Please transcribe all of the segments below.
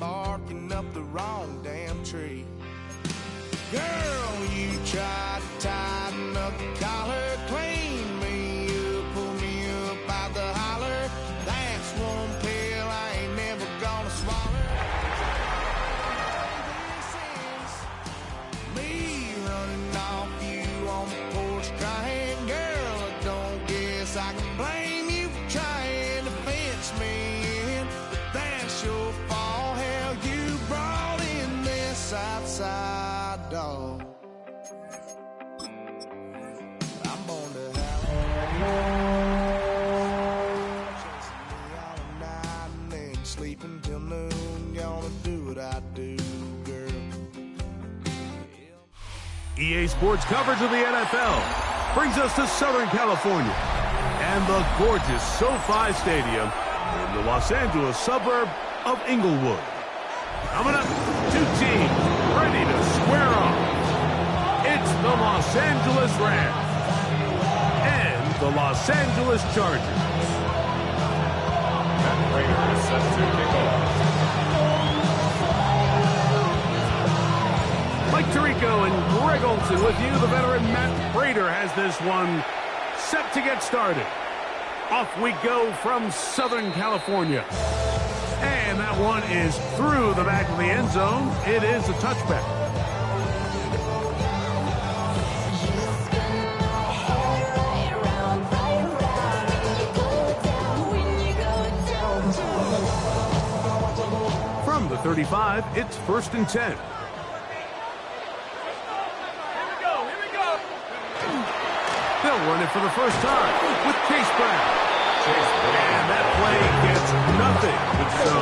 I'm barking up the wrong damn tree. Girl, you tried to tighten up the collar, clean me up, pull me up by the holler. That's one pill I ain't never gonna swallow. This is me running off you on the porch crying. Girl, I don't guess I can blame you for trying to fence me in, but that's your fault. Hell, you brought in this outside dog. I'm born to have chasing me all night and then sleeping till noon. Gonna do what I do, girl. EA Sports coverage of the NFL brings us to Southern California and the gorgeous SoFi Stadium in the Los Angeles suburb of Inglewood. Coming up, two teams ready to square off. It's the Los Angeles Rams and the Los Angeles Chargers. Matt Prater is set to kick off. Mike Tirico and Greg Olson with you. The veteran Matt Prater has this one set to get started. Off we go from Southern California. And that one is through the back of the end zone. It is a touchback. From the 35, it's 1st and 10. They'll run it for the first time with Chase Brown. And that play gets nothing. So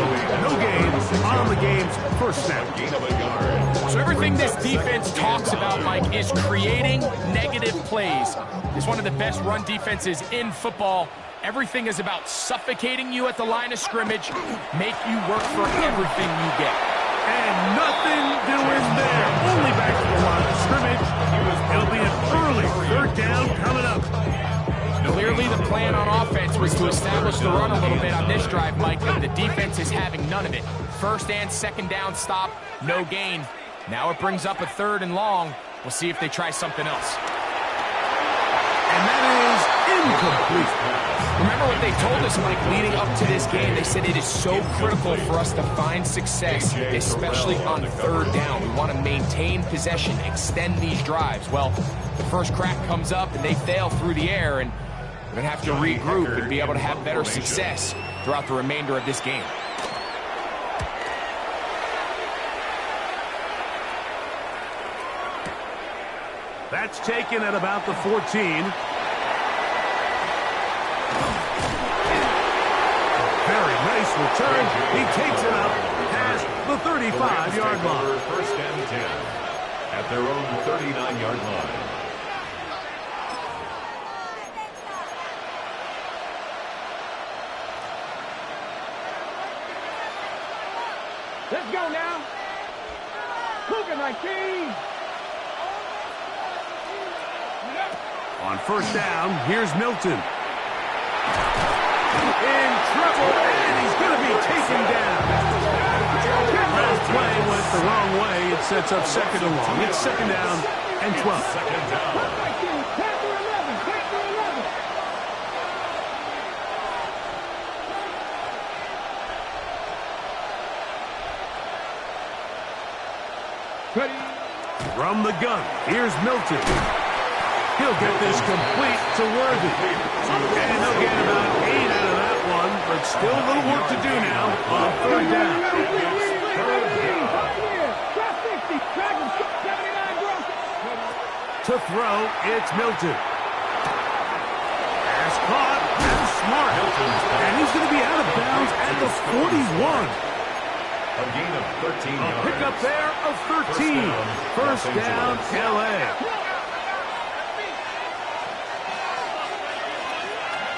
no gain on the game's first snap. So everything this defense talks about, Mike, is creating negative plays. It's one of the best run defenses in football. Everything is about suffocating you at the line of scrimmage, make you work for everything you get. And nothing doing there. Only back to the line of scrimmage. It'll be an early 3rd down coming up. Clearly the plan on offense was to establish the run a little bit on this drive, Mike, and the defense is having none of it. 1st and 2nd down stop, no gain. Now it brings up a 3rd and long. We'll see if they try something else. And that is incomplete. Remember what they told us, Mike, leading up to this game. They said it is so critical for us to find success, especially on 3rd down. We want to maintain possession, extend these drives. Well, the first crack comes up and they fail through the air, and we're going to have to regroup and be able to have better success throughout the remainder of this game. That's taken at about the 14. Very nice return. He takes it up past the 35-yard line. 1st and 10 at their own 39-yard line. Let's go now. Cougar 19. On 1st down, here's Milton. In trouble, and he's going to be taken down. That play went the wrong way. It sets up 2nd and long. It's 2nd down and 12. 2nd down. From the gun, here's Milton. He'll get this complete to Worthy. And he'll get about 8 out of that one, but still a little work to do now on 3rd down. To throw, it's Milton. Pass caught, and smart. And he's going to be out of bounds at the 41. A gain of 13 yards. Pick up there of 13. 1st down, L.A.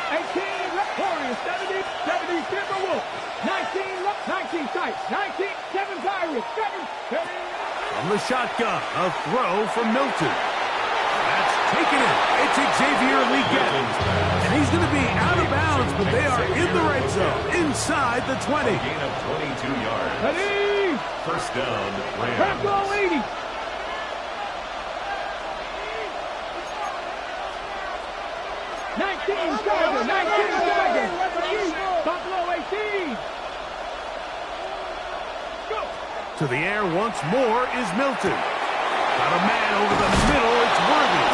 18 left Warriors, 70 Timberwolves, 19 Tights, 7 Pirates, 7. From the shotgun, a throw from Milton. That's taken it. It's Xavier Legette. And he's going to be out of bounds, but they are in the right zone, inside the 20. A gain of 22 yards. Ready? First down, Back Rams. goal 80. 19 Tiger, 19 Tiger. Buffalo 18. Go. To the air once more is Milton. Got a man over the middle. It's Worthy.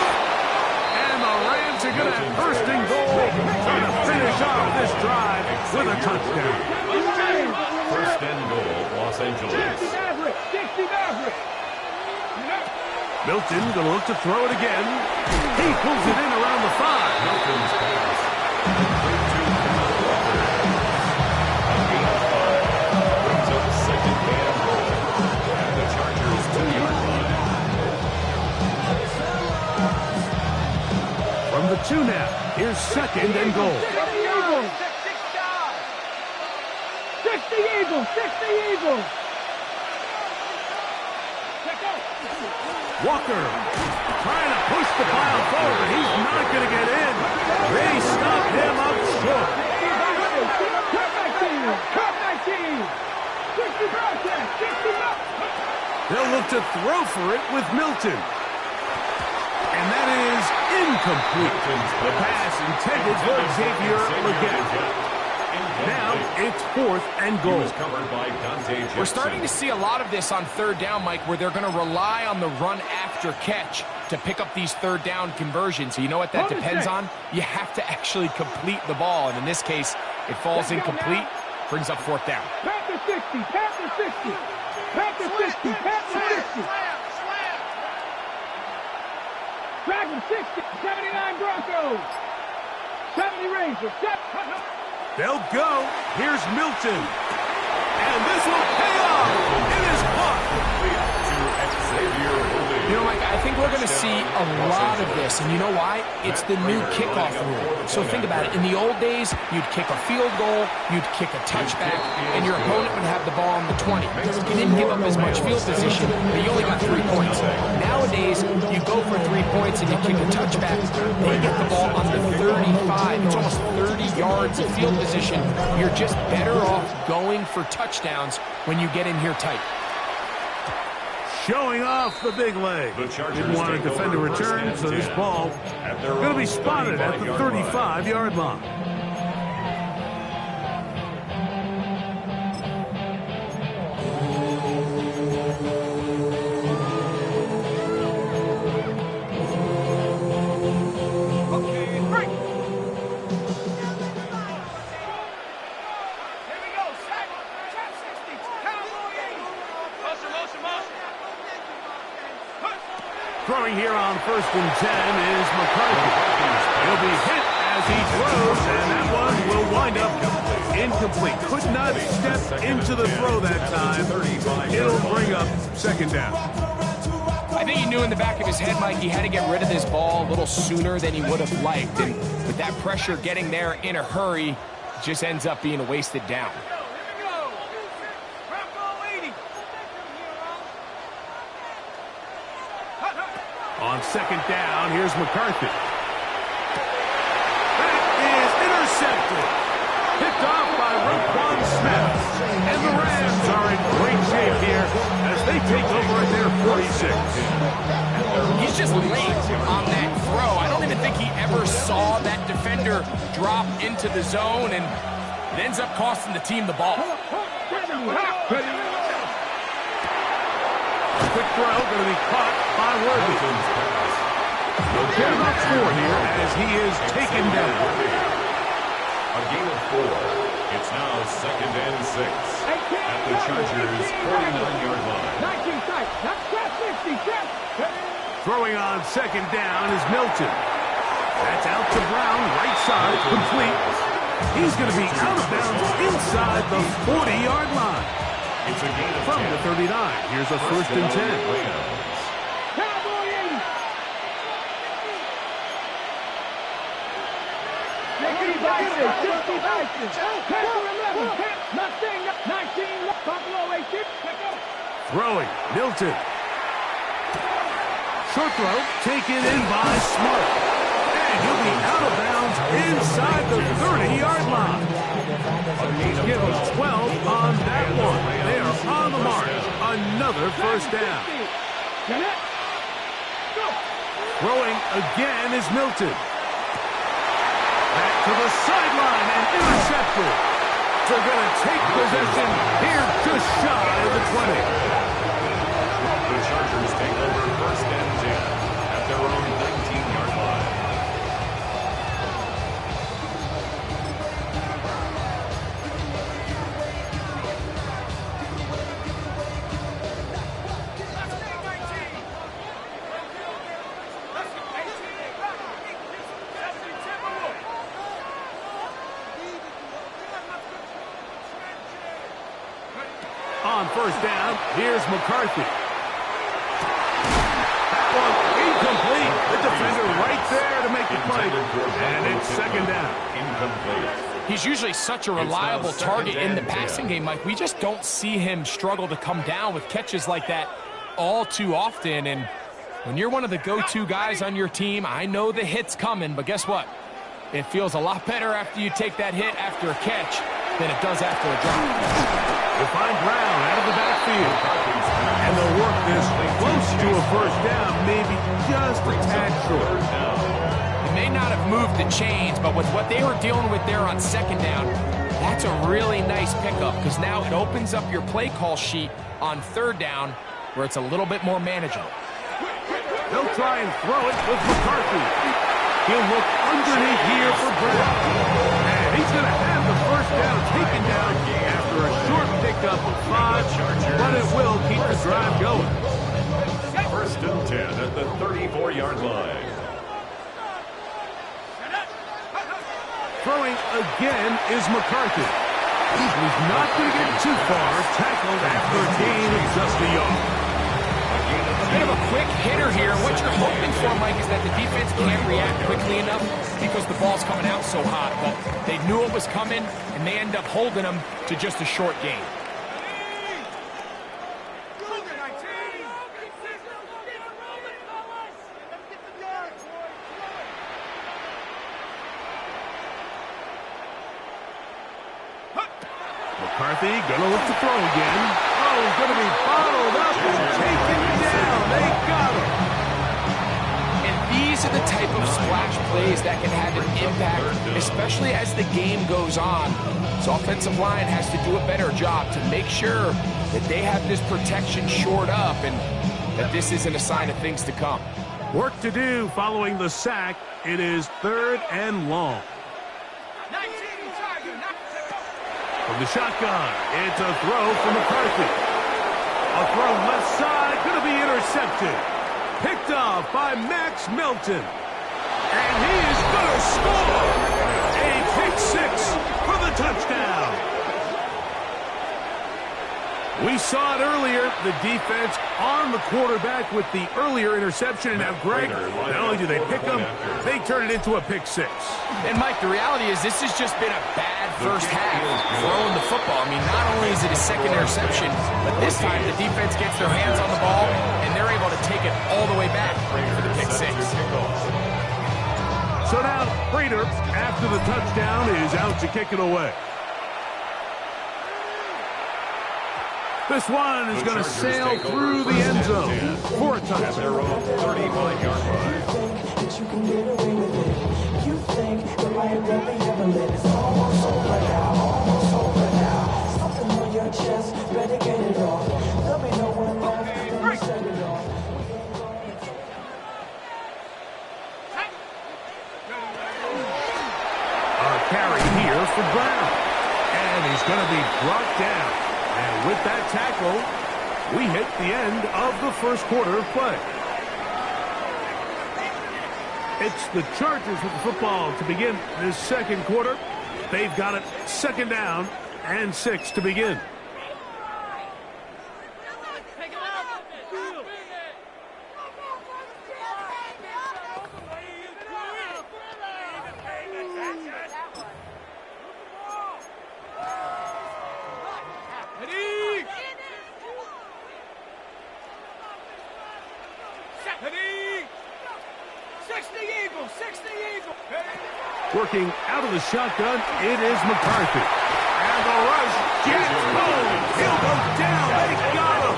And the Rams are going to have first and goal. Trying to finish off this drive with a touchdown. First and goal, Los 60 Angeles. Maverick, 60 Maverick. Milton going to look to throw it again. He pulls it in around the 5. Milton's pass. Complete to Kenneth Walker. A gain of 5. Brings up second and goal. And the Chargers 2-yard line. From the 2 now, here's second and goal. 60 Eagles, 60 Eagles. Walker trying to push the pile forward. He's not going to get in. They stop him up short. Cut 19. 60 broadcast, 60 They'll look to throw for it with Milton. And that is incomplete. The pass intended for Xavier Legette. Now it's fourth and goal. Covered by Dante Jackson. We're starting to see a lot of this on third down, Mike, where they're going to rely on the run after catch to pick up these third down conversions. So you know what that depends on? You have to actually complete the ball. And in this case, it falls incomplete, brings up fourth down. Panther 60, Panther 60. Panther 60, Panther 60. Dragon 60, 79 Broncos. 70 Rangers, They'll go. Here's Milton. And this will pay off. It is caught. You know, Mike, I think we're going to see a lot of this, and you know why? It's the new kickoff rule. So think about it. In the old days, you'd kick a field goal, you'd kick a touchback, and your opponent would have the ball on the 20. You didn't give up as much field position, but you only got 3 points. Nowadays, you go for 3 points and you kick a touchback, they get the ball on the 35. It's almost 30 yards of field position. You're just better off going for touchdowns when you get in here tight. Showing off the big leg. Didn't want to defend a return, so this ball going to be spotted at the 35-yard line. Throwing here on first and 10 is McCarthy. He'll be hit as he throws, and that one will wind up incomplete. Could not step into the throw that time. It'll bring up second down. I think he knew in the back of his head, Mike, he had to get rid of this ball a little sooner than he would have liked. And with that pressure getting there in a hurry, it just ends up being a wasted down. On second down, here's McCarthy. That is intercepted. Picked off by Roquan Smith. And the Rams are in great shape here as they take over at their 46. He's just late on that throw. I don't even think he ever saw that defender drop into the zone, and it ends up costing the team the ball. Quick throw, going to be caught by Worthy. He'll get about 4 here as he is taken down. A gain of 4. It's now second and 6 at the Chargers' 49-yard line. 19 tight, not 60, Throwing on second down is Milton. That's out to Brown, right side, complete. He's going to be out of bounds inside the 40-yard line. It's a gain of From 10. the 39, here's a first and 10. Cowboy 80. 60 Bison, 60 Bison. Panther 11, Mustang 19, Buffalo 18. Throwing, Milton. Short throw, taken in by Smart. And he'll be out of bounds inside the 30-yard line. Give him 12 on that one. They are another first down. Throwing again is Milton. Back to the sideline and intercepted. They're going to take possession here just shy of the 20. The Chargers take over first and 10 at their own 19-yard line. On first down, here's McCarthy. That one incomplete. The defender right there to make the play. And it's second down. Incomplete. He's usually such a reliable target in the passing game, Mike. We just don't see him struggle to come down with catches like that all too often. And when you're one of the go-to guys on your team, I know the hit's coming, but guess what? It feels a lot better after you take that hit after a catch than it does after a drop. They find Brown out of the backfield. And they'll work this close to a first down, maybe just a tad short. They may not have moved the chains, but with what they were dealing with there on second down, that's a really nice pickup because now it opens up your play call sheet on third down where it's a little bit more manageable. They'll try and throw it with McCarthy. He'll look underneath here for Brown. And he's going to have the first down taken down after a short pickup of 5, but it will keep the drive going. First and 10 at the 34-yard line. Throwing again is McCarthy. He's not going to get too far, tackled after a gain of just a yard. A bit of a quick hitter here. What you're hoping for, Mike, is that the defense can't react quickly enough because the ball's coming out so hot. But they knew it was coming, and they end up holding them to just a short gain. McCarthy gonna look to throw again. Oh, he's gonna be bottled up and taken down. They got him. And these are the type of splash plays that can have an impact, especially as the game goes on. So offensive line has to do a better job to make sure that they have this protection shored up and that this isn't a sign of things to come. Work to do following the sack. It is third and long. From the shotgun, it's a throw for McCarthy. A throw left side, going to be intercepted. Picked off by Max Melton. And he is going to score. A pick six for the touchdown. We saw it earlier, the defense on the quarterback with the earlier interception. And now, Greg, not only do they pick him, they turn it into a pick six. And, Mike, the reality is this has just been a bad first half throwing the football. I mean, not only is it a second interception, but this time the defense gets their hands on the ball, and they're able to take it all the way back for the pick six. So now, Prater, after the touchdown, is out to kick it away. This one is going to sail through the end zone for a touchdown. Their own 35-yard line. You can get away with it. You think that my really ever let it's almost over now, almost over now. Something on your chest, better get it off. There'll be no one left when you set it off. A carry here for Brown. And he's going to be brought down. And with that tackle, we hit the end of the first quarter of play. It's the Chargers with the football to begin this second quarter. They've got it second down and 6 to begin. Working out of the shotgun, it is McCarthy. And the rush gets home. He'll go down. They got him.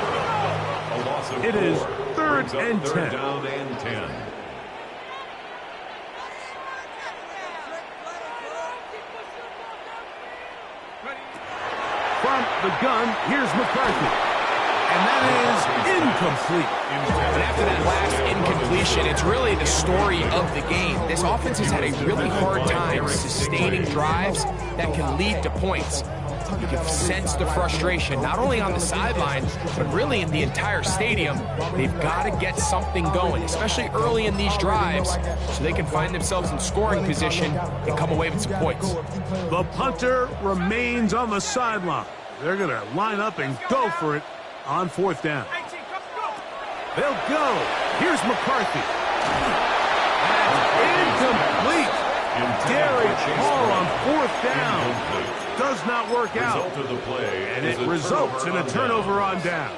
It is third Brings up and 10. Third down and 10. From the gun, here's McCarthy. And that is incomplete. And after that last incompletion, it's really the story of the game. This offense has had a really hard time sustaining drives that can lead to points. You can sense the frustration, not only on the sideline, but really in the entire stadium. They've got to get something going, especially early in these drives, so they can find themselves in scoring position and come away with some points. The punter remains on the sideline. They're going to line up and go for it on fourth down. They'll go. Here's McCarthy. That's incomplete. Gary Hall on fourth down. Does not work out. Result of the play, And it results in a turnover on down.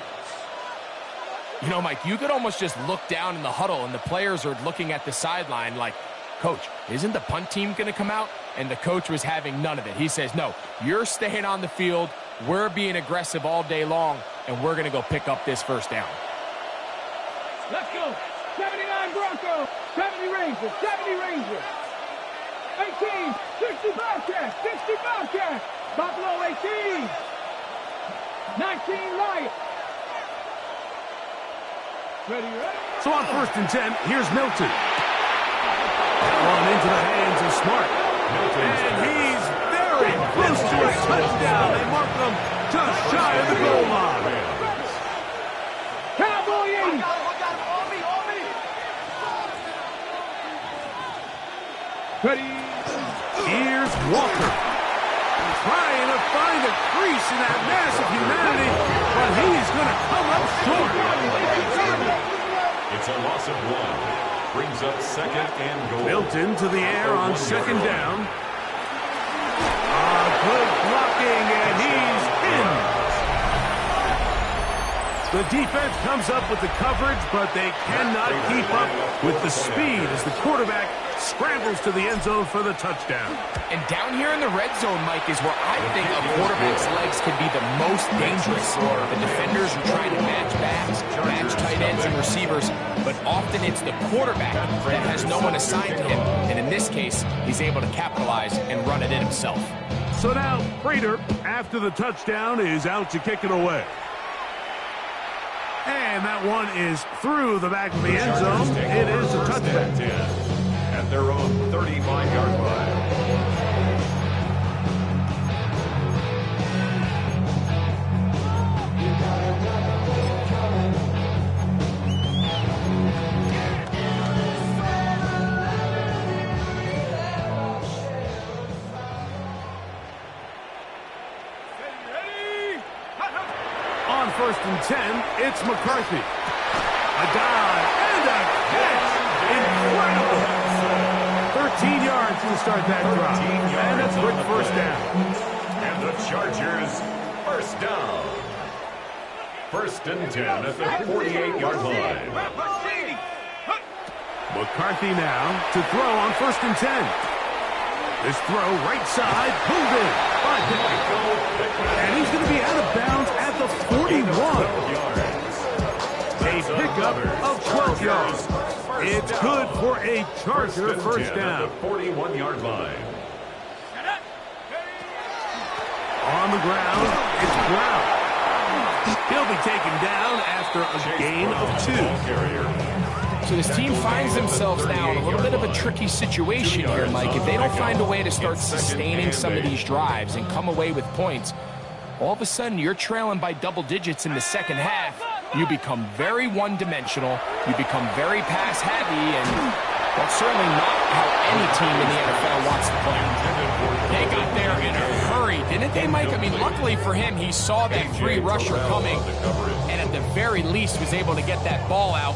You know, Mike, you could almost just look down in the huddle and the players are looking at the sideline like, Coach, isn't the punt team going to come out? And the coach was having none of it. He says, no, you're staying on the field. We're being aggressive all day long, and we're going to go pick up this first down. Let's go. 79 Broncos, 70 Rangers, 70 Rangers. 18, 60 Bobcats, 60 Bobcats. Buffalo 18, 19 Lions. Ready? So on first and 10, here's Milton. That one into the hands of Smart. And he's very close to a touchdown. They mark him just shy of the goal line. Cowboy 80. Ready? Here's Walker. Trying to find a crease in that mass of humanity, but he's going to come up short. It's a loss of 1. Brings up second and goal. Milton to the air on second down. Good blocking, and he's in. The defense comes up with the coverage, but they cannot keep up with the speed as the quarterback scrambles to the end zone for the touchdown. And down here in the red zone, Mike, is where I think a quarterback's legs can be the most dangerous. The defenders are trying to match backs, match tight ends and receivers, but often it's the quarterback that has no one assigned to him. And in this case, he's able to capitalize and run it in himself. So now, Prater, after the touchdown, is out to kick it away. And that one is through the back of the end zone. It is a touchdown. At their own 35-yard line. On first and 10, it's McCarthy. A dive and a catch. Incredible. 13 yards to start that drive. And a quick first down. And the Chargers, first down. First and 10 at the 48-yard line. McCarthy now to throw on first and 10. This throw right side, pulled in by Pickett. And he's going to be out of bounds at the 41. A pickup of 12 yards. It's good for a Charger first down. At the 41-yard line. On the ground, it's Brown. He'll be taken down after a gain of 2. So this team finds themselves now in a little bit of a tricky situation here, Mike. If they don't find a way to start sustaining some of these drives and come away with points, all of a sudden you're trailing by double digits in the second half. You become very one-dimensional. You become very pass-heavy, and that's certainly not how any team in the NFL wants to play. They got there in a hurry, didn't they, Mike? I mean, luckily for him, he saw that free rusher coming, and at the very least was able to get that ball out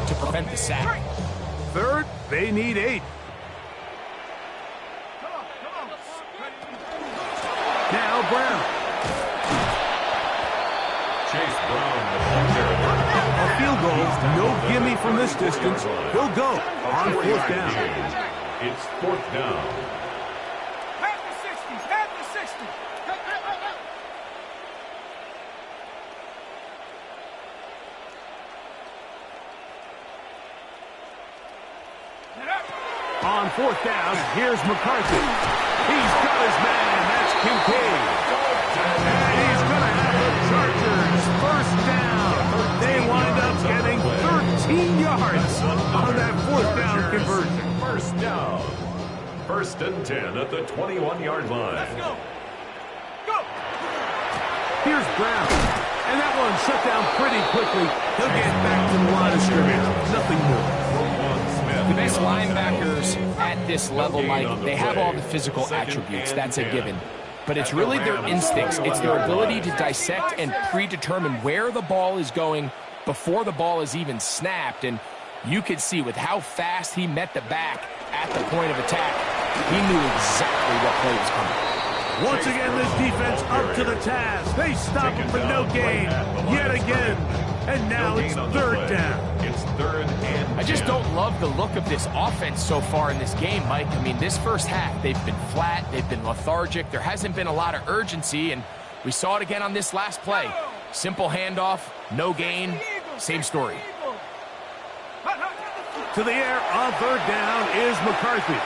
to prevent the sack. Third, they need 8. Now Brown. Chase Brown, the punter. A field goal, no gimme from this distance. He'll go on fourth down. It's fourth down. Half the 60s, half the 60s. On fourth down, here's McCarthy. He's got his man. That's Kincaid. And he's going to have the Chargers first down. They wind up getting 13 yards on that fourth down conversion. First down. First and 10 at the 21-yard line. Let's go. Here's Brown. And that one shut down pretty quickly. He'll get back to the line of scrimmage. Nothing more. The best linebackers at this level, Mike, they have all the physical attributes. That's a given. But it's really their instincts. It's their ability to dissect and predetermine where the ball is going before the ball is even snapped. And you could see with how fast he met the back at the point of attack, he knew exactly what play was coming. Once again, this defense up to the task. They stop him for no gain yet again. And now it's third down. It's third and 10. I just don't love the look of this offense so far in this game, Mike. I mean, this first half, they've been flat, they've been lethargic, there hasn't been a lot of urgency, and we saw it again on this last play. Simple handoff, no gain, same story. To the air on third down is McCarthy.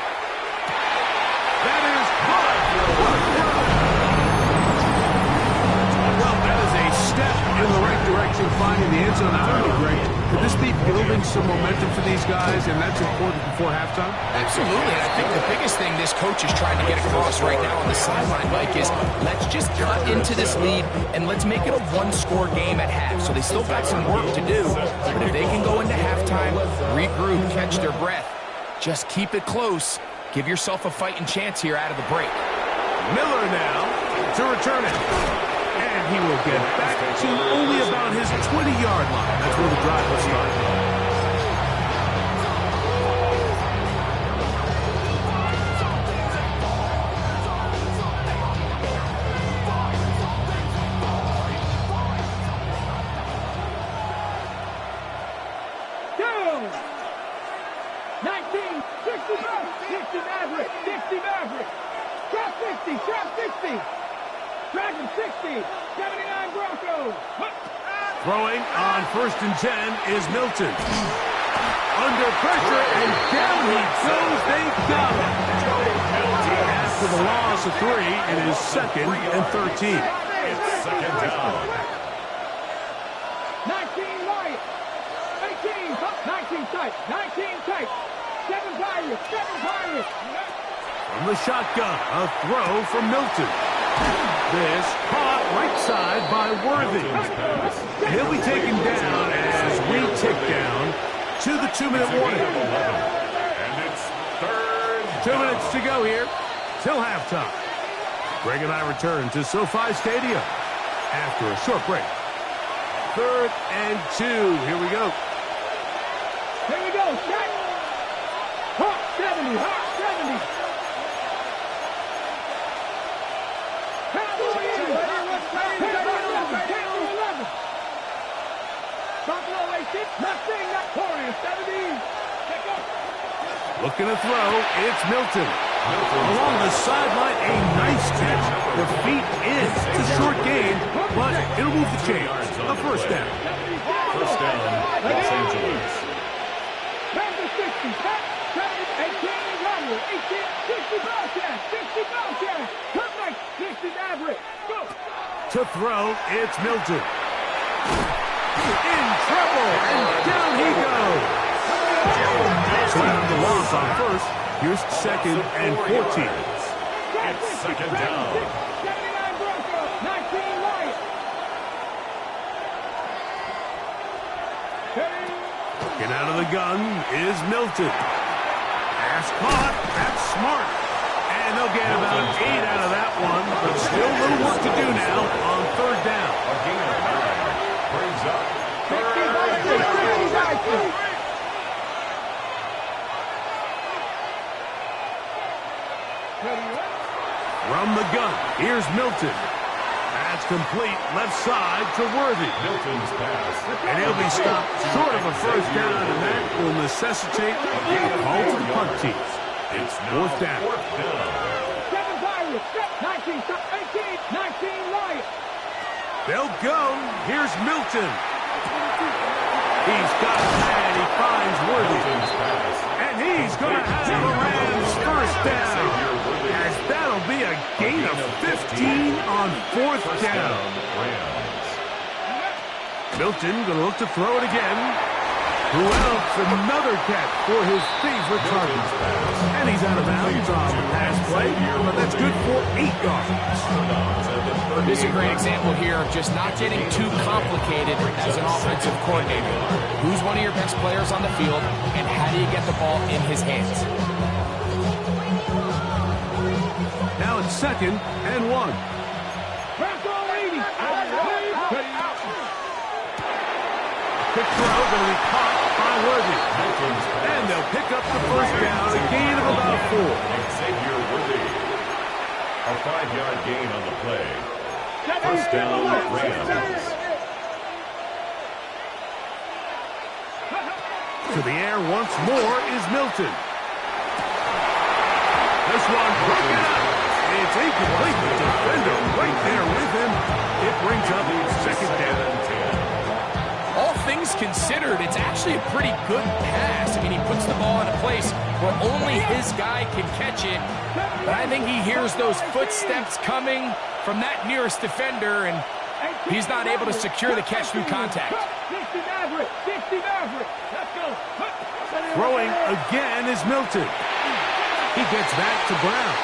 That is caught. Well, that is a step in the right direction, finding the end zone. I don't know, Greg, could this be building some momentum for these guys, and that's important before halftime? Absolutely, and I think the biggest thing this coach is trying to get across right now on the sideline, Mike, is let's just cut into this lead, and let's make it a one-score game at half. So they still got some work to do, but if they can go into halftime, regroup, catch their breath, just keep it close, give yourself a fighting chance here out of the break. Miller now to return it. And he will get back to only about his 20-yard line. That's where the drive will start. Throwing on first and 10 is Milton. Under pressure, and down he goes. They got him. After the loss of 3, it is second and 13. It's second down. 19 Wyatt. 18, 19 tight, 19 tight. 7 Pirates. From the shotgun, a throw from Milton. This caught right side by Worthy. He'll be taken down as we tick down to the 2-minute warning. And it's third 2 minutes to go here till halftime. Greg and I return to SoFi Stadium after a short break. 3rd and 2. Here we go. Here we go. Shot. Hawk 70. Hawk 70. Looking to throw, it's Milton. Along the sideline, a nice catch. The feet is a short gain, but it'll move the chains. A first down. First down, Los Angeles. 60 To throw, it's Milton. In trouble, and down he goes. So after the loss on first, here's second and 14. It's second down. 79 Broncos, 19 Wyatt. Looking out of the gun is Milton. Pass caught. That's smart. And they'll get about 8 out of that one, but still a little work to do now on third down. A gain of 9 brings up third down. From the gun, here's Milton. That's complete left side to Worthy. Milton's pass. And he'll be stopped short of a first down, and that will necessitate a call to the punt team. It's fourth down. 7 Pirates, 19, 19 Wyatt. They'll go. Here's Milton. He's got a man. He finds Worthy. Milton's pass. And And he's going to have the Rams first down. As that'll be a gain of 15 on fourth down. Milton going to look to throw it again. Who else? Another catch for his favorite Chargers. And he's out of bounds on the pass play, but that's good for 8 yards. This is a great example here of just not getting too complicated as an offensive coordinator. Who's one of your best players on the field, and how do you get the ball in his hands? Now it's 2nd and 1. Quick throw going to be caught by Worthy. And they'll pick up the first down, a gain of about 4. Xavier Worthy. A 5-yard gain on the play. First down, Rams. To the air once more is Milton. This one broken up. It's incomplete. The defender right there with him. It brings up 2nd down and 10. All things considered, it's actually a pretty good pass. I mean, he puts the ball in a place where only his guy can catch it. But I think he hears those footsteps coming from that nearest defender, and he's not able to secure the catch through contact. Throwing again is Milton. He gets back to Brown.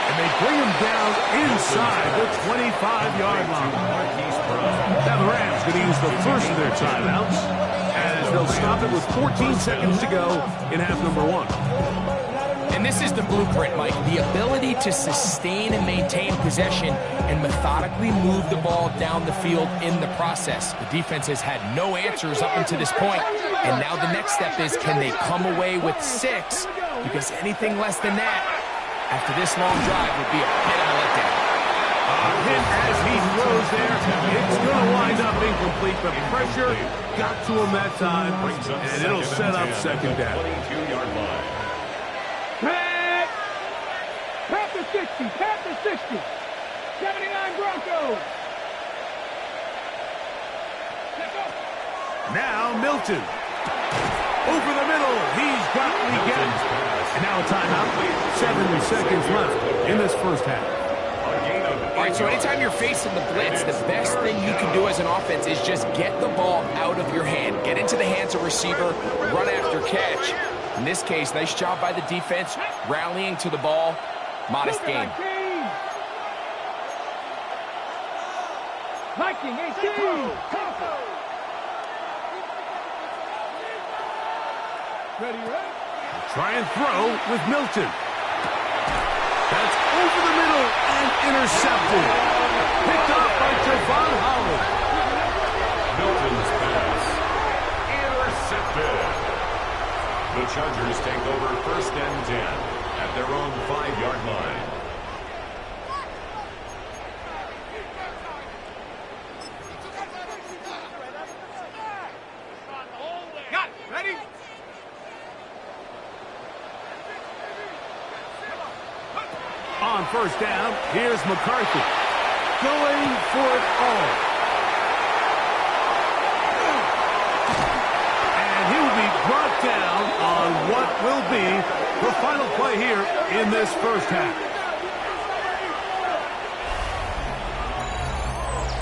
And they bring him down inside the 25-yard line. Now the Rams going to use the first of their timeouts as they'll stop it with 14 seconds to go in half number 1. And this is the blueprint, Mike. The ability to sustain and maintain possession and methodically move the ball down the field in the process. The defense has had no answers up until this point, and now the next step is, can they come away with 6? Because anything less than that after this long drive would be a bit of a letdown. Hit as he throws there. It's going to wind up incomplete, but pressure got to him that time, and it'll set up 2nd down. 22-yard line. Panther 60, Panther 60. 79 Broncos. Now Milton. Over the middle. He's got Legette. And now a timeout. 7 seconds left in this first half. All right, so anytime you're facing the blitz, the best thing you can do as an offense is just get the ball out of your hand. Get into the hands of receiver, run after catch. In this case, nice job by the defense, rallying to the ball. Modest gain. Viking 18. Ready, right? Try and throw with Milton. That's over the middle and intercepted. Picked up by Javon Holland. Milton's pass. Intercepted. The Chargers take over 1st and 10 at their own 5-yard line. Ready? On first down, here's McCarthy. Going for it all. And he will be brought down on what will be the final play here in this first half.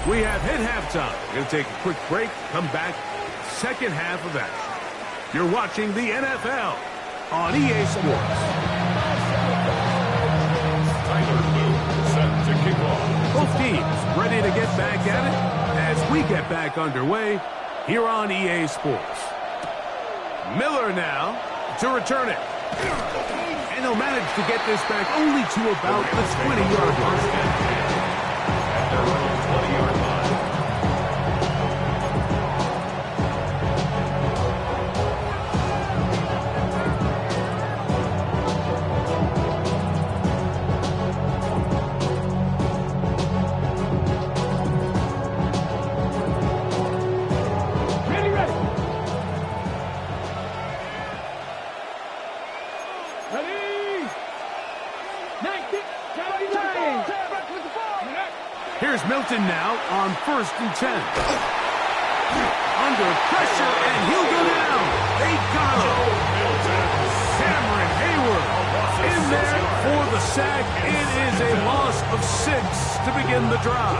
We have hit halftime. We're going to take a quick break, come back, 2nd half of action. You're watching the NFL on EA Sports. Set to kick off. Both teams ready to get back at it as we get back underway here on EA Sports. Miller now to return it. And he'll manage to get this back only to about the 20-yard line. At their own 20-yard line. Here's Milton now on 1st and 10. Under pressure, and he'll go down. They got him. sack. It is a loss of 6 to begin the drive.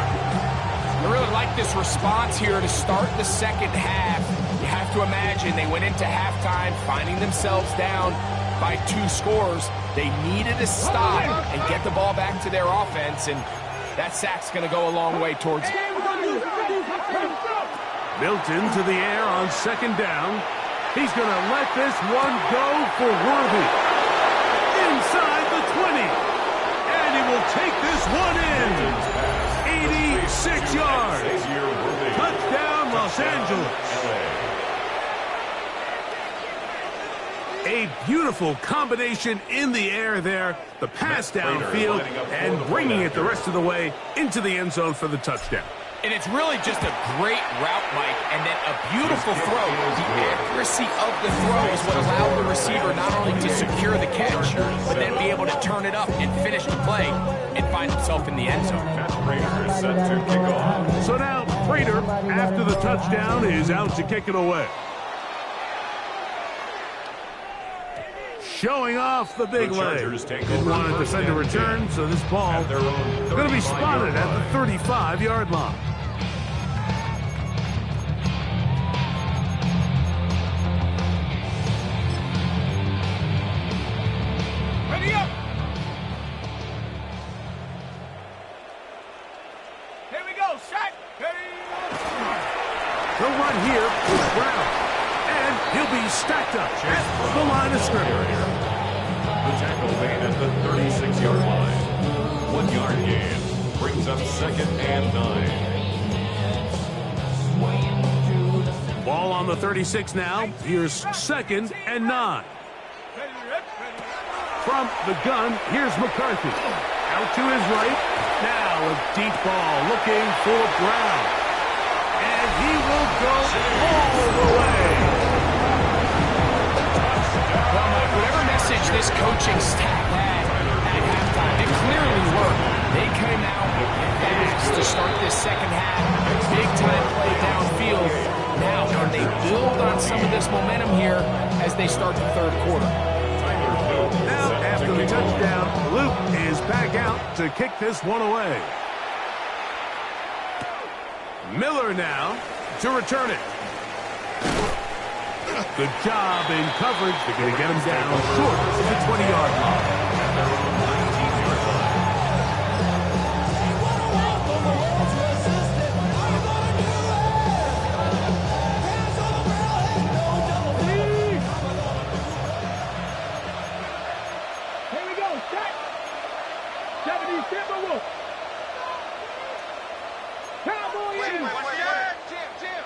I really like this response here to start the second half. You have to imagine they went into halftime finding themselves down by 2 scores. They needed to stop and get the ball back to their offense, and that sack's going to go a long way towards it. Milton to the air on second down. He's going to let this one go for Worthy. Inside the 20. And he will take this one in. 86 yards. Touchdown, Los Angeles. A beautiful combination in the air there. The pass downfield and bringing it the rest of the way into the end zone for the touchdown. And it's really just a great route, Mike, and then a beautiful throw. The accuracy of the throw is what allowed the receiver not only to secure the catch, but then be able to turn it up and finish the play and find himself in the end zone. Prater is set to kick off. So now Prater, after the touchdown, is out to kick it away. Showing off the big leg. Didn't want a defender return, so this ball going to be spotted at the 35-yard line. Ready up! Here we go, shot! The run here is Brown. And he'll be stacked up at the line of scrimmage. The tackle made at the 36-yard line. 1 yard gain. Brings up second and 9. Ball on the 36 now. Here's second and 9. From the gun, here's McCarthy. Out to his right. Now a deep ball looking for Brown. And he will go all the way. Well, Mike, whatever message this coaching staff had at halftime, it clearly worked. They came out fast to start this second half. Big-time play downfield. Now, can they build on some of this momentum here as they start the third quarter? Now, after the touchdown, Luke is back out to kick this one away. Miller now to return it. Good job in coverage. They're going to get him down short of the 20-yard line. Here we go, shot! 70 Timberwolves! Cowboy in! Jim!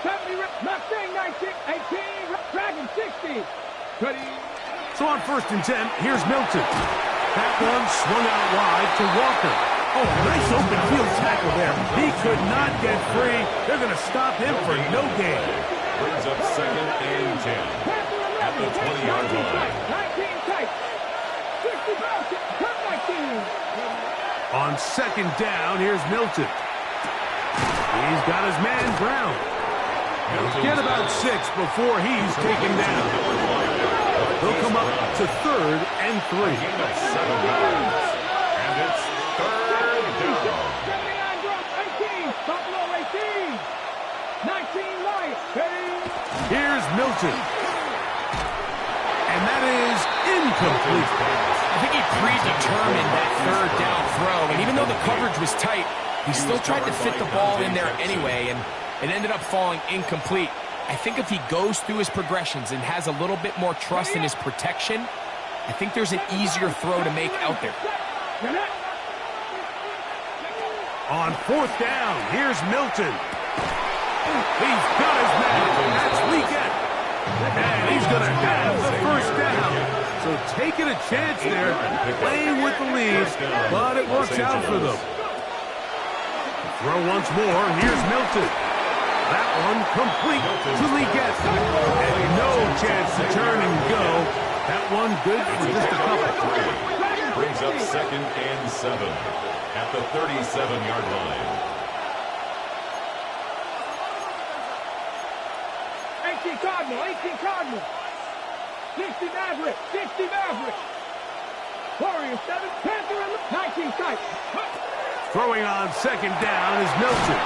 70, Mustang 19, 18, Dragon 60. Ready? So on 1st and 10, here's Milton. That one swung out wide to Walker. Oh, nice open field tackle there. He could not get free. They're going to stop him for no gain. Brings up second and 10. At the 20-yard line. 19 tight. 60 bounce, cut 19. On second down, here's Milton. He's got his man Brown. Get about 6 before he's taken down. They'll come up to 3rd and 3. Gain of 7 yards. And it's third down. 79 drop, 18. Buffalo 18. 19 light. Here's Milton. And that is incomplete. I think he predetermined that third down throw, and even though the coverage was tight, he still tried to fit the ball in there anyway, and it ended up falling incomplete. I think if he goes through his progressions and has a little bit more trust in his protection, I think there's an easier throw to make out there. On 4th down, here's Milton. He's got his man. That's Leggett. And he's going to have the first down. So taking a chance there, playing with the lead, but it works out for them. Throw once more. Here's Milton. That one complete to Leggett. And no chance to turn and go. That one good for just a couple. Brings up second and 7 at the 37-yard line. 18 Cardinal. 60 Maverick. 60 Maverick. Warriors 7. Panther 19 sight. Throwing on second down is Milton.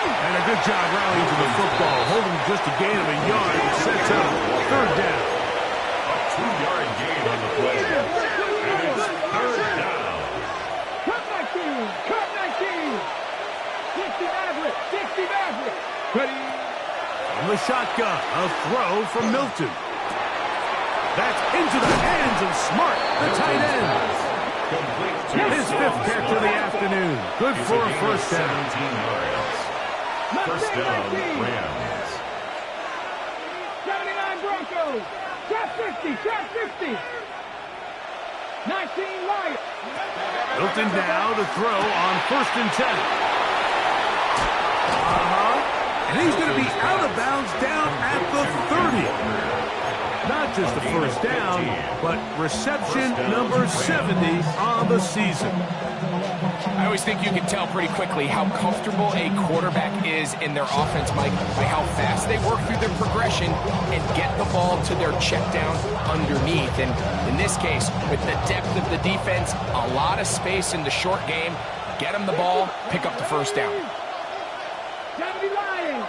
And a good job rallying to the football, holding just a gain of a yard and sets up third down. A 2-yard gain on the play. And it's third down. Cut 19. Cut 19. 60 Maverick. 60 Maverick. Ready. From the shotgun, a throw from Milton. That's into the hands of Smart, the tight end. His fifth catch of the afternoon. Good for a first down. 17 yards. First down, Rams. 79 Broncos. Trap 50. Trap 50. 19 Lions. Milton now to throw on 1st and 10. And he's going to be out of bounds down at the 30. Not just a first down, but reception number 70 on the season. I always think you can tell pretty quickly how comfortable a quarterback is in their offense, Mike, by how fast they work through their progression and get the ball to their check down underneath. And in this case, with the depth of the defense, a lot of space in the short game, get them the ball, pick up the first down. 70 Lions.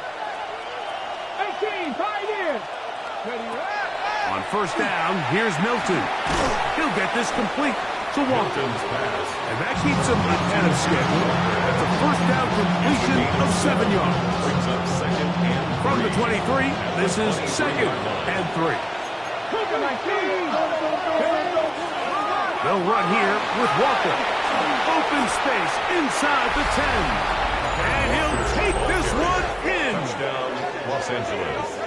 18 Pioneers. On first down, here's Milton. He'll get this complete to Walton. And that keeps him ahead of schedule. That's a first down completion of 7 yards. Brings up second and From the 23, this is 2nd and 3. They'll run here with Walker. Open space inside the 10. And he'll take this one in. touchdown, Los Angeles.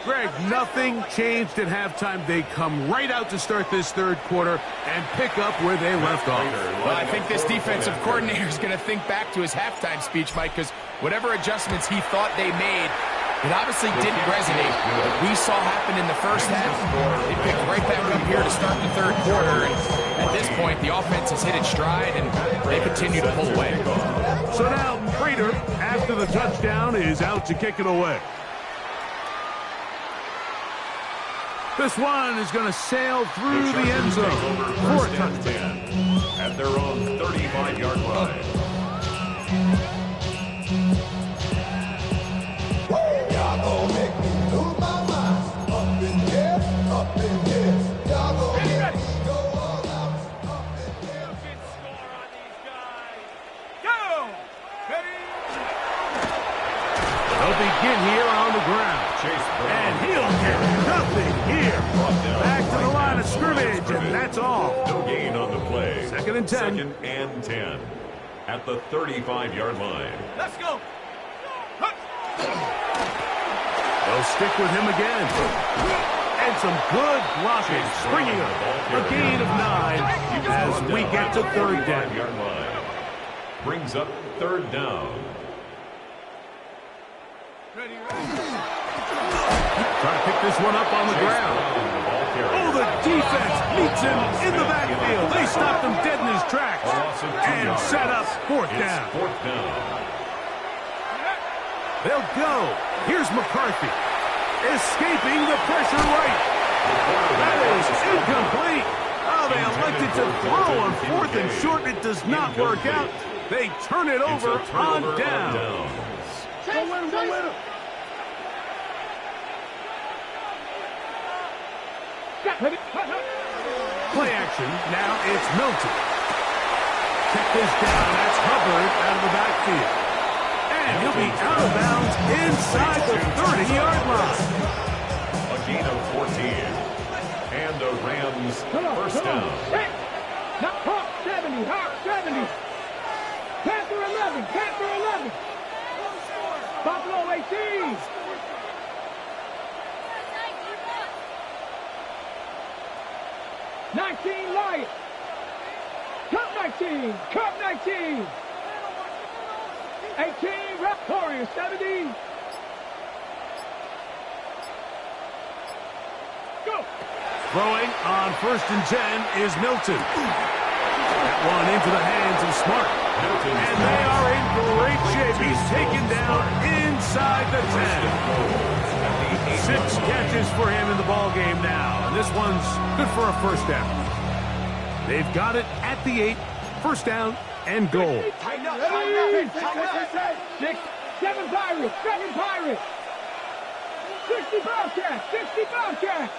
Greg, nothing changed at halftime. They come right out to start this third quarter and pick up where they left off. Well, I think this defensive coordinator is going to think back to his halftime speech, Mike, because whatever adjustments he thought they made, it obviously didn't resonate. What we saw happen in the first half, they picked right back up here to start the third quarter. And at this point, the offense has hit its stride, and they continue to pull away. So now Prater, after the touchdown, is out to kick it away. This one is going to sail through the end zone for a touchdown. At their own 35-yard line. Y'all gon' make me lose my mind. Up in here, up in here. Y'all gon' make me go all out. Up in here. Good score on these guys. Go! Ready? They'll begin here on the ground. And he'll get nothing here. Back to the line of scrimmage, and that's all. No gain on the play. 2nd and 10. 2nd and 10. At the 35-yard line. Let's go. They'll stick with him again. And some good blocking, bringing up a gain of 9 as we get to third down. 35-yard line. Brings up third down. Trying to pick this one up on the ground. Oh, the defense meets him in the backfield. They stopped him dead in his tracks and set up fourth down. It's fourth down. They'll go. Here's McCarthy. Escaping the pressure right. That is incomplete. Oh, they elected to throw on 4th and short. It does not work out. They turn it over on down. Play action. Now it's Milton. Check this down. That's Hubbard out of the backfield. And he'll be out of bounds inside the 30-yard line. A gain of 14. And the Rams first down. Now, Hawk 70, Hawk 70. Panther 11, Panther 11. Buffalo 18. Lions. Cup 19, Cup 19. 18, Rep Warriors 70. Go. Throwing on 1st and 10 is Milton. That one into the hands of Smart. And they are in great shape. He's taken down inside the 10. 6 catches for him in the ballgame now. And this one's good for a first down. They've got it at the 8. First down and goal. 6, 7 Pirates, 7 Pirates. 60 Bobcats, 60 Bobcats.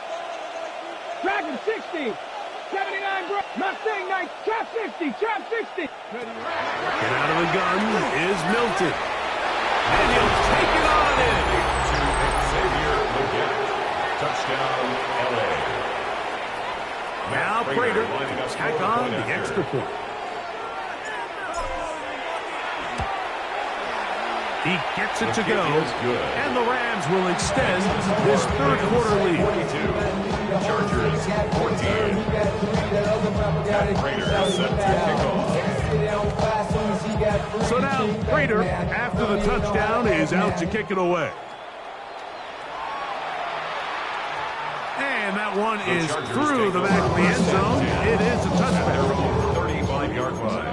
Dragon 60. 79 Mustang 9, trap 60, trap 60. Get out of the gun is Milton. And he'll take it on in. To Xavier Legette. Touchdown, LA. Now Prater tack on the extra point. He gets it to go, and the Rams will extend this third quarter lead. 42. Chargers 14. Prater set to kick off. So now Prater, after the touchdown, is out to kick it away. And that one is through the back of the end zone. It is a touchback. 35-yard line.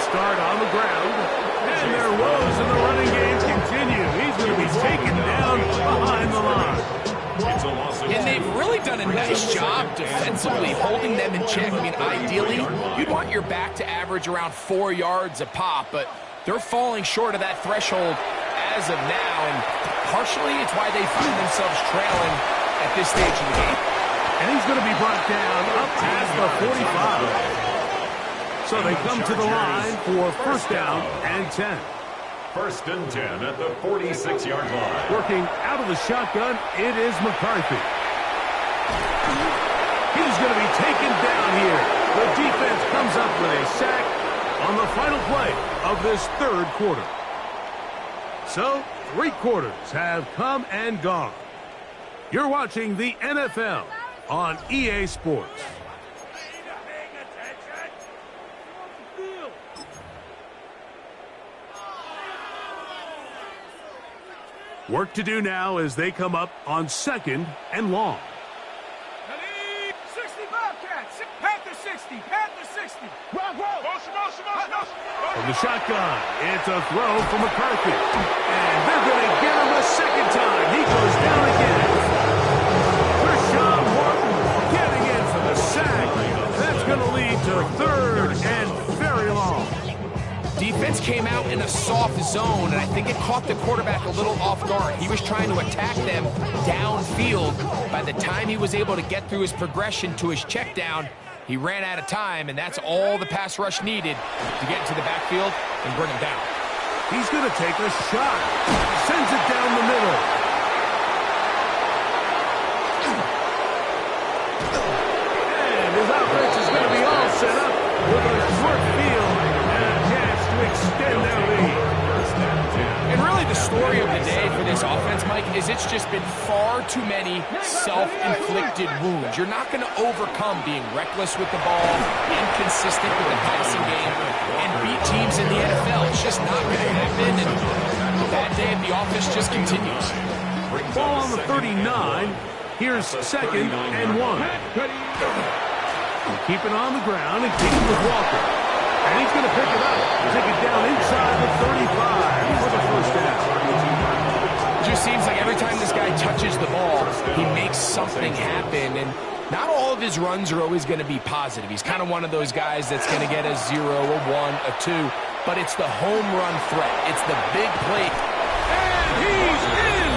Start on the ground, and their woes in the running game continue. He's going to be taken down behind the line. And they've really done a nice job defensively holding them in check. I mean, ideally, you'd want your back to average around 4 yards a pop, but they're falling short of that threshold as of now, and partially it's why they find themselves trailing at this stage of the game. And he's going to be brought down up past the 45. So they come to the line for first down and 10. First and 10 at the 46-yard line. Working out of the shotgun, it is McCarthy. He's going to be taken down here. The defense comes up with a sack on the final play of this third quarter. So, 3 quarters have come and gone. You're watching the NFL on EA Sports. Work to do now as they come up on second and long. 60 Bobcats, Panther 60, Panther 60. From the shotgun, it's a throw for McCarthy. And they're going to get him a second time. He goes down again. Rashawn Morton getting in for the sack. That's going to lead to third and very long. Defense came out in a soft zone, and I think it caught the quarterback a little off guard. He was trying to attack them downfield. By the time he was able to get through his progression to his check down, he ran out of time, and that's all the pass rush needed to get into the backfield and bring him down. He's going to take a shot. Sends it down the middle. And his offense is going to be all set up with a short field and a chance to extend their lead. And really the story of the day for this offense, Mike, is it's just been far too many self-inflicted wounds. You're not going to overcome being reckless with the ball, inconsistent with the passing game, and beat teams in the NFL. It's just not going to happen, and that day at the office just continues. Ball on the 39. Here's second and 1. Keep it on the ground and keep it with Walker. And he's going to pick it up. Take it down inside the 35 for the first down. It just seems like every time this guy touches the ball, he makes something happen. And not all of his runs are always going to be positive. He's kind of one of those guys that's going to get a 0, a 1, a 2. But it's the home run threat. It's the big play. And he's in!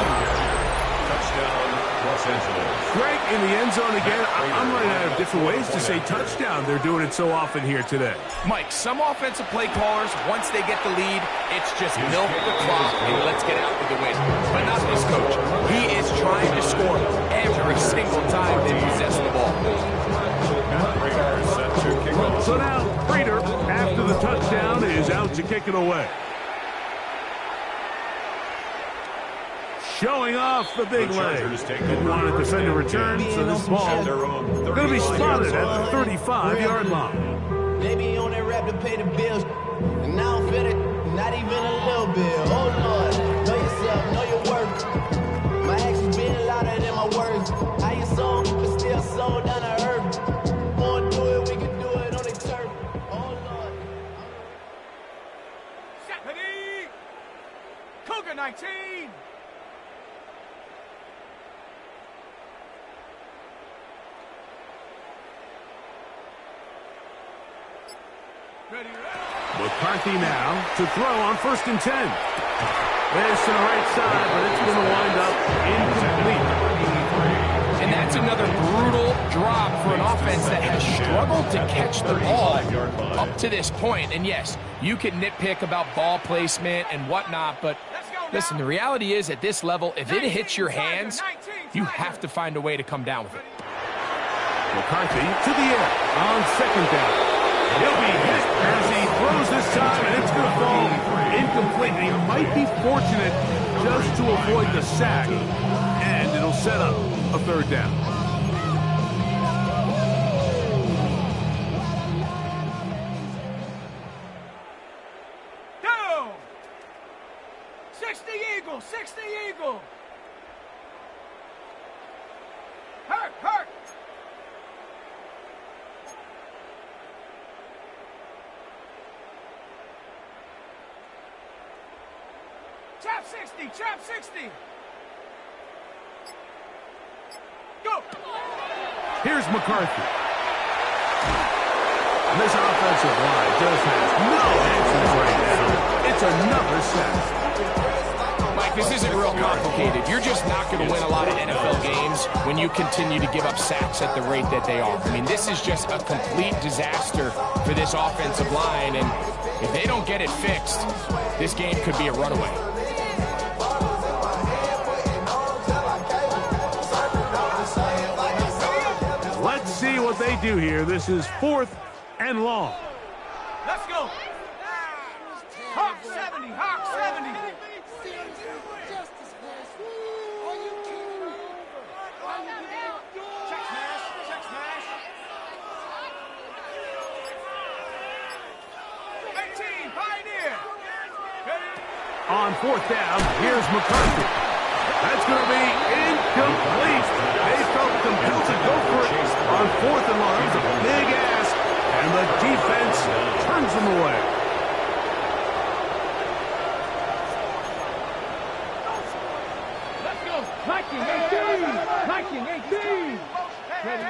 Touchdown, Los Angeles. Greg in the end zone again. I'm running out of different ways to say touchdown. They're doing it so often here today. Mike, some offensive play callers, once they get the lead, it's just milk the clock and let's get out with the win. But not this coach. He is trying to score every single time they possess the ball. Prater set to kick off. So now Prater, after the touchdown, is out to kick it away. Showing off the big leg. Didn't want a defender return, so this ball going to be spotted at the 35-yard line. They be on that rap to pay the bills, and I don't feel it. Not even a little bit. Oh Lord, know yourself, know your worth. My actions being louder than my words. How you sold, but still sold down to earth. Wanna do it, we can do it on the turf. Oh Lord. Ready? Cougar 19. Ready? McCarthy now to throw on 1st and 10. There's to the right side, but it's going to wind up incomplete. And that's another brutal drop for an offense that has struggled to catch the ball up to this point. And yes, you can nitpick about ball placement and whatnot, but listen, the reality is at this level, if it hits your hands, you have to find a way to come down with it. McCarthy to the air on 2nd down. He'll be hit as he throws this time, and it's going to fall incomplete. And he might be fortunate just to avoid the sack, and it'll set up a 3rd down. Down. 60 Eagle, 60 Eagle. Hurt, hurt. Trap 60, trap 60. Go. Here's McCarthy. And this offensive line just has no answers right now. It's another sack. Mike, this isn't real complicated. You're just not going to win a lot of NFL games when you continue to give up sacks at the rate that they are. I mean, this is just a complete disaster for this offensive line, and if they don't get it fixed, this game could be a runaway. Let's see what they do here. This is 4th and long. Let's go. Hawk 70, Hawk 70. Check smash, check smash. 18, Pioneer. Ready? On 4th down, here's McCarthy. That's going to be incomplete. They felt compelled to go for it on 4th and long. It was a big ask, and the defense turns them away. Let's go. Viking 18, Viking 18. Ready?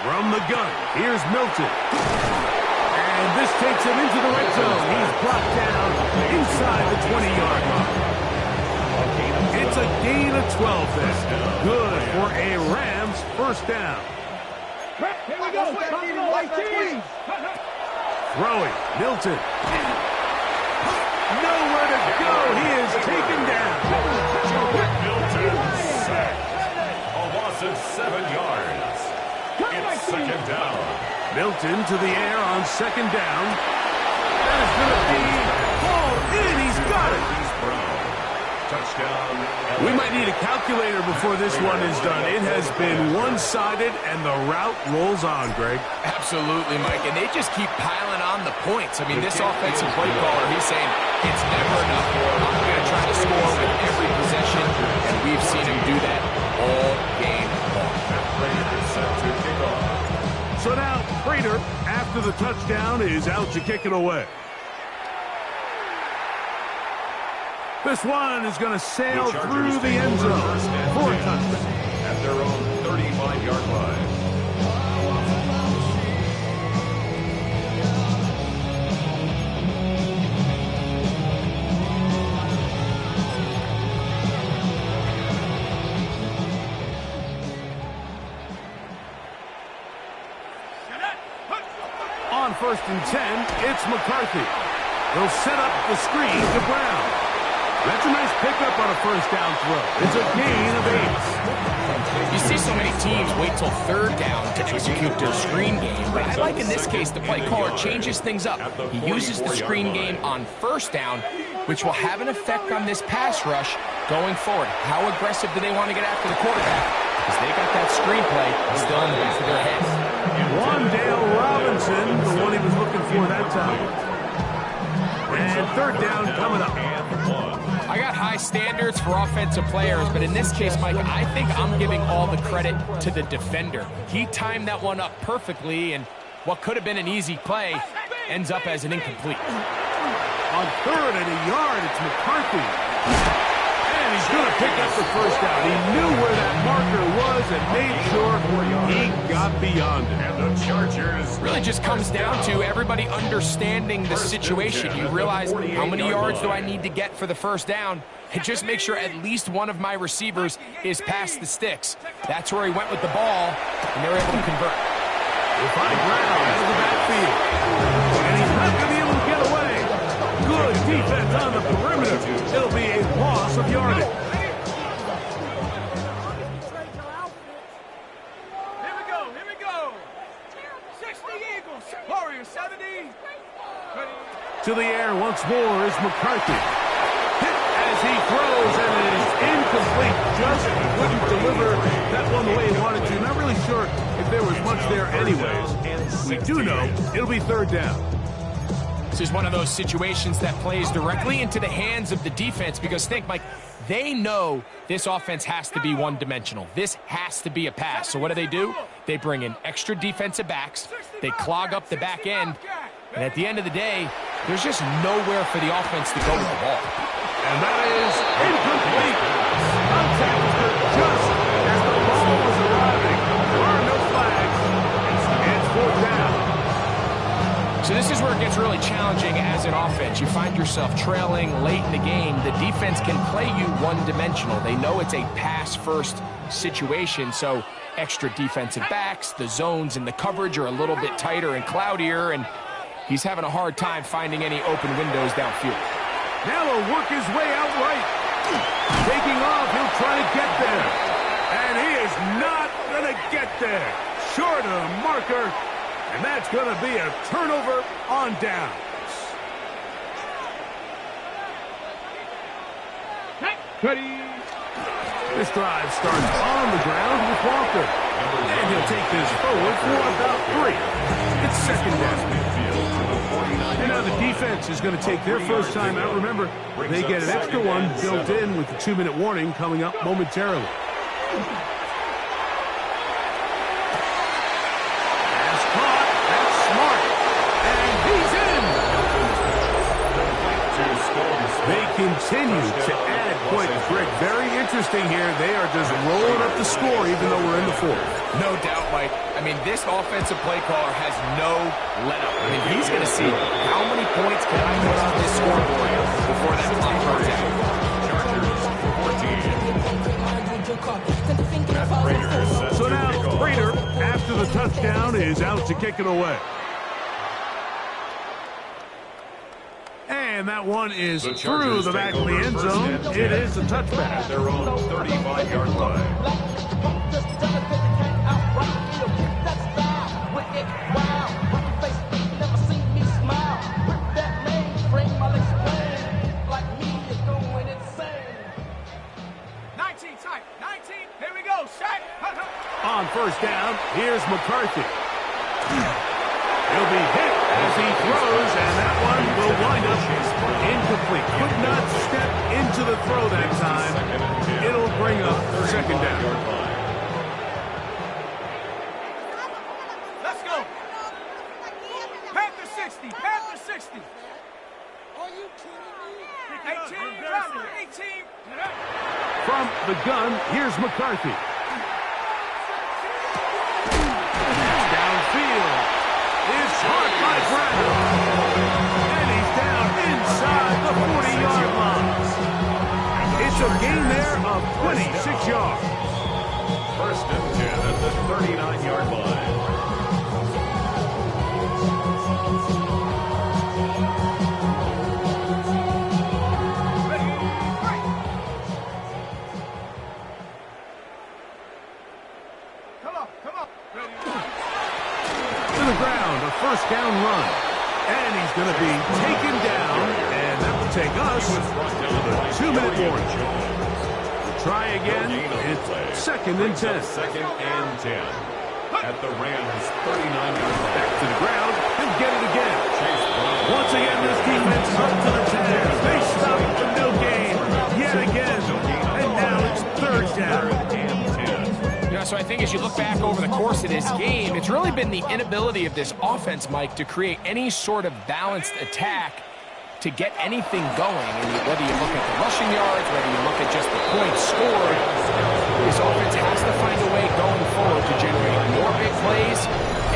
From the gun, here's Milton. And this takes him into the red zone. He's blocked down inside the 20-yard line. It's a gain of 12 then. Good for a Rams 1st down. Here we go. Buffalo 18. Throwing, Milton. Nowhere to go. He is taken down. Milton sacked. A loss of 7 yards. It's 2nd down. Milton to the air on 2nd down. That is going to be hauled in. He's got it. Touchdown. We might need a calculator before this one is done. It has been one-sided, and the route rolls on, Greg. Absolutely, Mike, and they just keep piling on the points. I mean, this offensive play caller, he's saying, it's never enough. I'm going to try to score with every possession, and we've seen him do that all game long. So now, Prater, after the touchdown, is out to kick it away. This one is going to sail through the end zone for a touchdown. At their own 35-yard line. On 1st and 10, it's McCarthy. They'll set up the screen to Brown. That's a nice pickup on a 1st down throw. It's a gain of 8. You see so many teams wait till 3rd down to execute their screen game, but I like in this case the play caller changes things up. He uses the screen game on 1st down, which will have an effect on this pass rush going forward. How aggressive do they want to get after the quarterback? Because they got that screen play still in the back of their heads. Wandale Robinson, the one he was looking for that time. And third down coming up. I got high standards for offensive players, but in this case, Mike, I think I'm giving all the credit to the defender. He timed that one up perfectly, and what could have been an easy play ends up as an incomplete. On 3rd and a yard, it's McCarthy. And he's going to pick up the first down. He knew where that marker was and made sure he got beyond it. And the Chargers Really just comes down to everybody understanding the situation. You realize how many yards do I need to get for the first down, and just make sure at least one of my receivers is past the sticks. That's where he went with the ball, and they were able to convert. We'll find Brown out of the backfield. And he's not going to be able to get away. Good defense on the perimeter. It'll be a loss of yardage. Here we go. 60 Eagles, Warriors 70. To the air once more is McCarthy. Hit as he throws, and it is incomplete. Just couldn't deliver that one the way he wanted to. Not really sure if there was much there anyways. We do know it'll be 3rd down. This is one of those situations that plays directly into the hands of the defense because think, Mike, they know this offense has to be one-dimensional. This has to be a pass. So what do? They bring in extra defensive backs. They clog up the back end. And at the end of the day, there's just nowhere for the offense to go with the ball. And that is incomplete. Contact occurred just as the ball was arriving. There are no flags. It's 4th down. So this is where it gets really challenging as an offense. You find yourself trailing late in the game. The defense can play you one-dimensional. They know it's a pass-first situation, so extra defensive backs, the zones and the coverage are a little bit tighter and cloudier, and he's having a hard time finding any open windows downfield. Now he'll work his way out right. Taking off, he'll try to get there. And he is not going to get there. Short of the marker. And that's going to be a turnover on downs. This drive starts on the ground with Walker. And he'll take this forward for about 3. It's 2nd down. And now the defense is going to take their first time out. Remember, they get an extra one built in with the 2-minute warning coming up momentarily. They continue to add points. Greg, very interesting here. They are just rolling up the score even though we're in the 4th. No doubt, Mike. I mean, this offensive play caller has no let-up. I mean, he's going to see how many points can I put on this scoreboard before that clock runs out. So now, Prater, after the touchdown, is out to kick it away. And that one is through the back of the end zone. It is a touchback. At their own 35-yard line. Here we go. On first down, here's McCarthy. He'll be hit as he throws, and that one will wind up incomplete. Could not step into the throw that time. It'll bring up 2nd down. Let's go. Panther 60. Panther 60. Are you kidding me? 18. From the gun, here's McCarthy. Downfield. It's caught by Brown. And he's down inside the 40-yard line. It's a gain there of 26 yards. 1st and 10 at the 39-yard line. To the ground, a 1st down run. And he's going to be taken down, and that will take us to the 2-minute warning. We'll try again. It's 2nd and 10. 2nd and 10 at the Rams' 39-yard line. Back to the ground. He'll get it again. Once again, this defense up to the task. So I think as you look back over the course of this game, it's really been the inability of this offense, Mike, to create any sort of balanced attack to get anything going. And whether you look at the rushing yards, whether you look at just the points scored, this offense has to find a way going forward to generate more big plays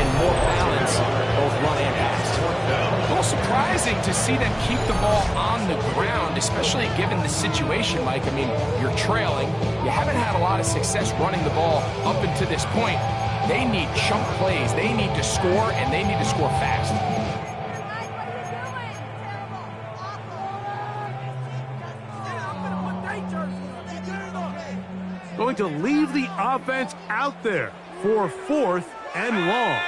and more balance, both run and pass. A little surprising to see them keep the ball on the ground, especially given the situation, Mike. I mean, you're trailing. You haven't had a lot of success running the ball up until this point. They need chunk plays. They need to score, and they need to score fast. Going to leave the offense out there for 4th and long.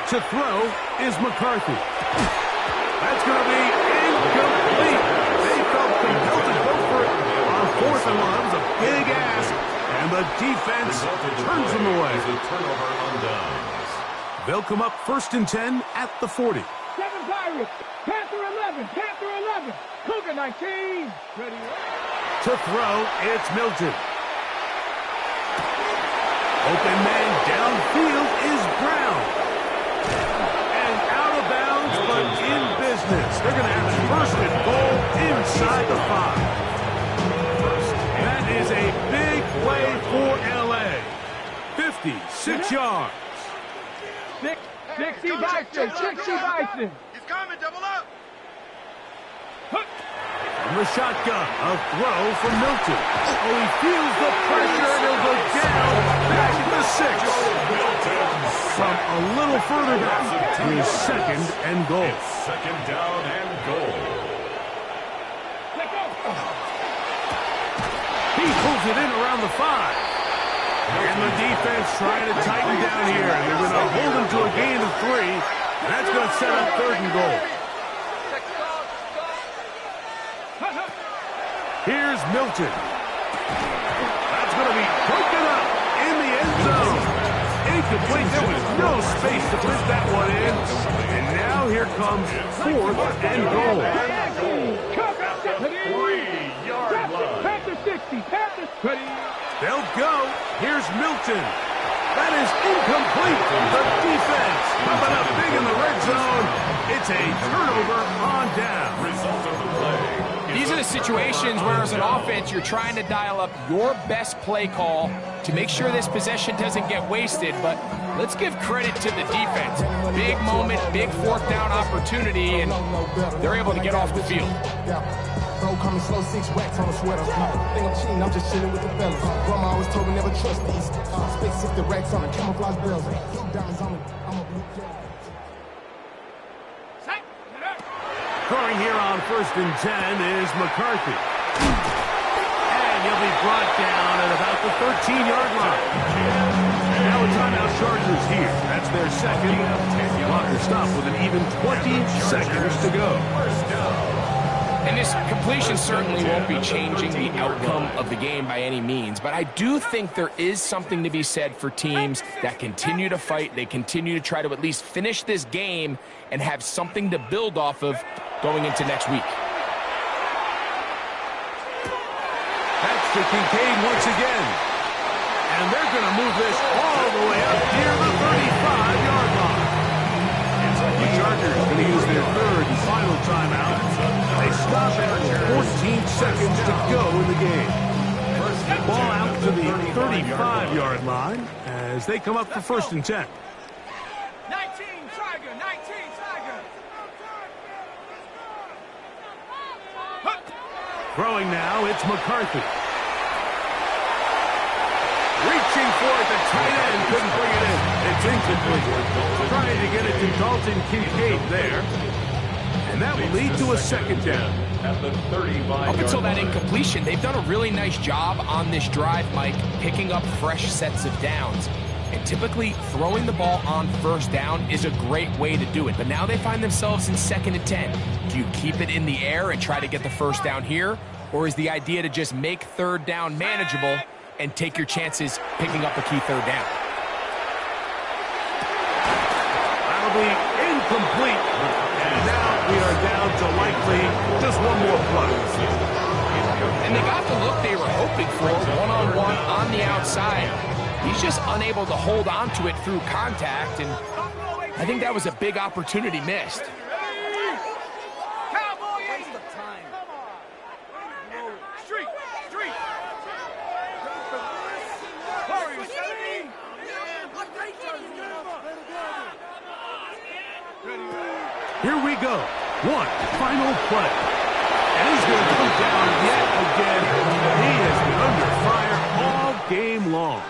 To throw is McCarthy. That's going to be incomplete. They felt compelled to go for it on 4th and long. That was a big ask, and the defense turns them away. Turnover on downs. They'll come up 1st and 10 at the 40. 7 Pirates. Panther 11. Panther 11. Cougar 19. Ready. To throw, it's Milton. Open man downfield is Brown. And out of bounds, but in business. They're going to have 1st and goal inside the 5. That is a big play for L.A. 56 yards. 60 Bison. 60 Bison. He's coming, double up. From the shotgun, a throw from Milton. Oh, he feels the pressure, and he'll go down back at the 6. From a little further back, his 2nd and goal. It's 2nd down and goal. He pulls it in around the 5. And the defense trying to tighten down here. They're going to hold him to a gain of 3. And that's going to set up 3rd and goal. Here's Milton. That's going to be broken up in the end zone. Incomplete. There was no space to put that one in. And now here comes 4th and goal. 3-yard line. Panther 60. Panther 20. They'll go. Here's Milton. That is incomplete. The defense pumping up big in the red zone. It's a turnover on down. Result of the play. These are the situations where, as an offense, you're trying to dial up your best play call to make sure this possession doesn't get wasted. But let's give credit to the defense. Big moment, big 4th down opportunity, and they're able to get off the field. Bro, coming slow, 6 racks on a sweater. Think I'm cheating, I'm just chilling with the fellas. Grandma always told me never trust these. Spit 60 racks on the camouflage bells. Diamonds on me, I'm a blue cat. Throwing here on 1st and 10 is McCarthy. And he'll be brought down at about the 13-yard line. Now a timeout Chargers here. That's their 2nd. Blocker stop with an even 20 seconds to go. And this completion certainly won't be changing the outcome of the game by any means, but I do think there is something to be said for teams that continue to fight. They continue to try to at least finish this game and have something to build off of going into next week. That's to Kincaid once again. And they're going to move this all the way up near the 35-yard line. The Chargers going to use their 3rd and final timeout. They stop at 14 seconds to go in the game. Ball out to the 35-yard line as they come up for 1st and 10. 19 Tiger. 19 Tiger. Throwing now, it's McCarthy. Reaching for it, the tight end couldn't bring it in. It's incomplete. Trying to get it to Dalton Kincaid there. And that will lead to a 2nd down. At the 35-yard Up until that line. incompletion, they've done a really nice job on this drive, Mike, picking up fresh sets of downs. And typically, throwing the ball on 1st down is a great way to do it. But now they find themselves in 2nd and 10. Do you keep it in the air and try to get the 1st down here? Or is the idea to just make 3rd down manageable and take your chances picking up a key 3rd down? That'll be incomplete. And now we are down to likely just one more play. And they got the look they were hoping hoping for, one-on-one on the outside. He's just unable to hold on to it through contact, and I think that was a big opportunity missed. Here we go. One final play. And he's going to come down yet again. He has been under fire all game long.